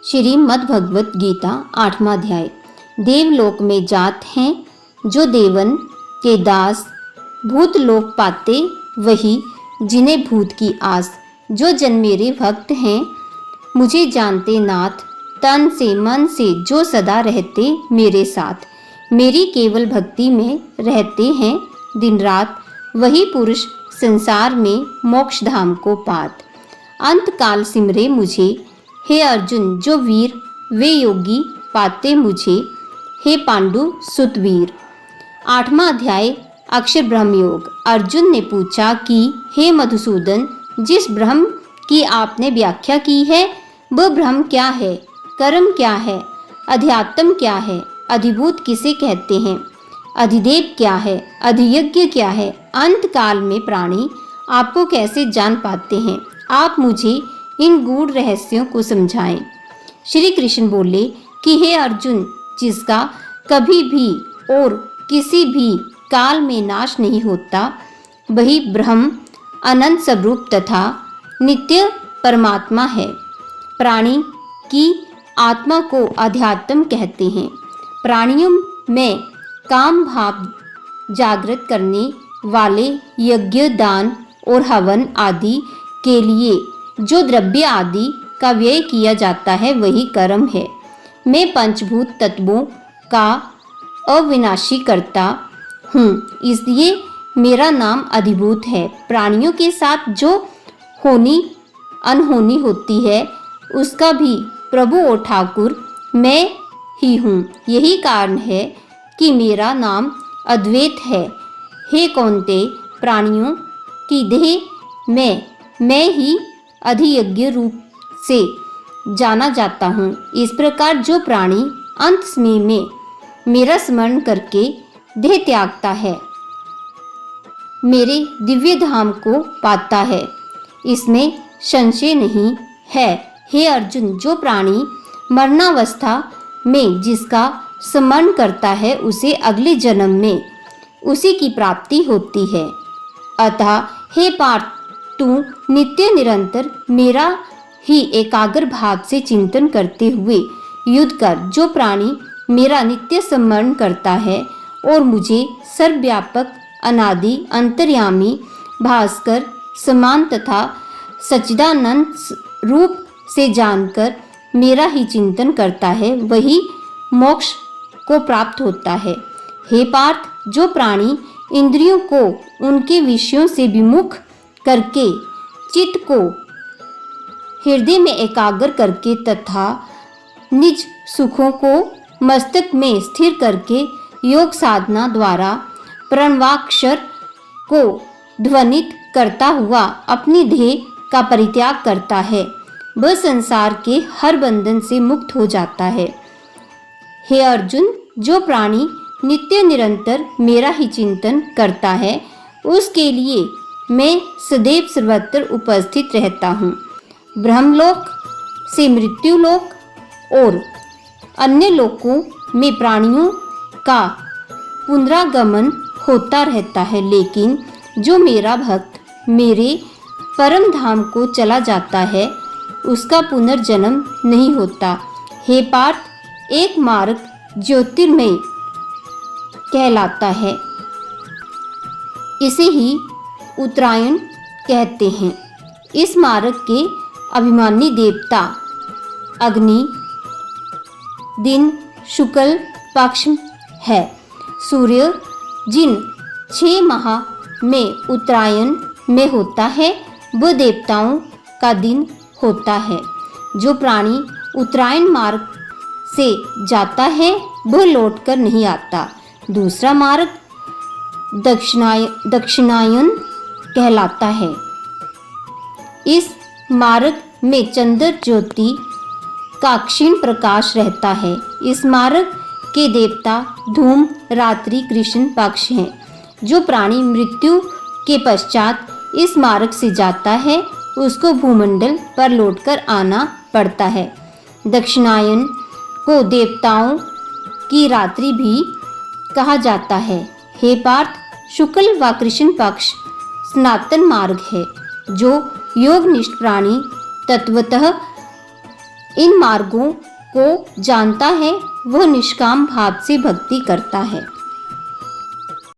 श्रीमद् भगवत गीता 8वां अध्याय। देवलोक में जात हैं जो देवन के दास, भूत लोक पाते वही जिन्हें भूत की आस। जो जन मेरे भक्त हैं मुझे जानते नाथ, तन से मन से जो सदा रहते मेरे साथ। मेरी केवल भक्ति में रहते हैं दिन रात, वही पुरुष संसार में मोक्ष धाम को पात। अंत काल सिमरे मुझे हे अर्जुन जो वीर, वे योगी पाते मुझे हे पांडु सुतवीर। 8वां अध्याय अक्षर ब्रह्म योग। अर्जुन ने पूछा कि हे मधुसूदन, जिस ब्रह्म की आपने व्याख्या की है वह ब्रह्म क्या है, कर्म क्या है, अध्यात्म क्या है, अधिभूत किसे कहते हैं, अधिदेव क्या है, अधियज्ञ क्या है, अंत काल में प्राणी आपको कैसे जान पाते हैं, आप मुझे इन गूढ़ रहस्यों को समझाएं। श्री कृष्ण बोले कि हे अर्जुन, जिसका कभी भी और किसी भी काल में नाश नहीं होता, वही ब्रह्म अनंत स्वरूप तथा नित्य परमात्मा है। प्राणी की आत्मा को अध्यात्म कहते हैं। प्राणियों में काम भाव जागृत करने वाले यज्ञ, दान और हवन आदि के लिए जो द्रव्य आदि का व्यय किया जाता है वही कर्म है। मैं पंचभूत तत्वों का अविनाशी करता हूँ, इसलिए मेरा नाम अधिभूत है। प्राणियों के साथ जो होनी अनहोनी होती है उसका भी प्रभु और ठाकुर मैं ही हूँ। यही कारण है कि मेरा नाम अद्वैत है। हे कौन्तेय, प्राणियों की देह में मैं ही अधियज्ञ रूप से जाना जाता हूँ। इस प्रकार जो प्राणी अंत समय में मेरा स्मरण करके देह त्यागता है, मेरे दिव्य धाम को पाता है, इसमें संशय नहीं है। हे अर्जुन, जो प्राणी मरणावस्था में जिसका स्मरण करता है उसे अगले जन्म में उसी की प्राप्ति होती है। अतः हे पार्थ, तू नित्य निरंतर मेरा ही एकाग्र भाव से चिंतन करते हुए युद्ध कर। जो प्राणी मेरा नित्य स्मरण करता है और मुझे सर्वव्यापक, अनादि, अंतर्यामी, भास्कर समान तथा सच्चिदानंद रूप से जानकर मेरा ही चिंतन करता है, वही मोक्ष को प्राप्त होता है। हे पार्थ, जो प्राणी इंद्रियों को उनके विषयों से विमुख करके चित्त को हृदय में एकाग्र करके तथा निज सुखों को मस्तक में स्थिर करके योग साधना द्वारा प्रणवाक्षर को ध्वनित करता हुआ अपनी देह का परित्याग करता है, वह संसार के हर बंधन से मुक्त हो जाता है। हे अर्जुन, जो प्राणी नित्य निरंतर मेरा ही चिंतन करता है उसके लिए मैं सदैव सर्वत्र उपस्थित रहता हूँ। ब्रह्मलोक से मृत्युलोक और अन्य लोकों में प्राणियों का पुनरागमन होता रहता है, लेकिन जो मेरा भक्त मेरे परम धाम को चला जाता है उसका पुनर्जन्म नहीं होता। हे पार्थ, एक मार्ग ज्योतिर्मय कहलाता है, इसे ही उत्तरायण कहते हैं। इस मार्ग के अभिमानी देवता अग्नि दिन शुक्ल पक्ष है। सूर्य जिन 6 माह में उत्तरायण में होता है वह देवताओं का दिन होता है। जो प्राणी उत्तरायण मार्ग से जाता है वह लौटकर नहीं आता। दूसरा मार्ग दक्षिणायन कहलाता है। इस मार्ग में चंद्र ज्योति का क्षीण प्रकाश रहता है। इस मार्ग के देवता धूम, रात्रि, कृष्ण पक्ष हैं। जो प्राणी मृत्यु के पश्चात इस मार्ग से जाता है उसको भूमंडल पर लौटकर आना पड़ता है। दक्षिणायन को देवताओं की रात्रि भी कहा जाता है। हे पार्थ, शुक्ल व कृष्ण पक्ष सनातन मार्ग है। जो योगनिष्ठ प्राणी तत्वतः इन मार्गों को जानता है वह निष्काम भाव से भक्ति करता है।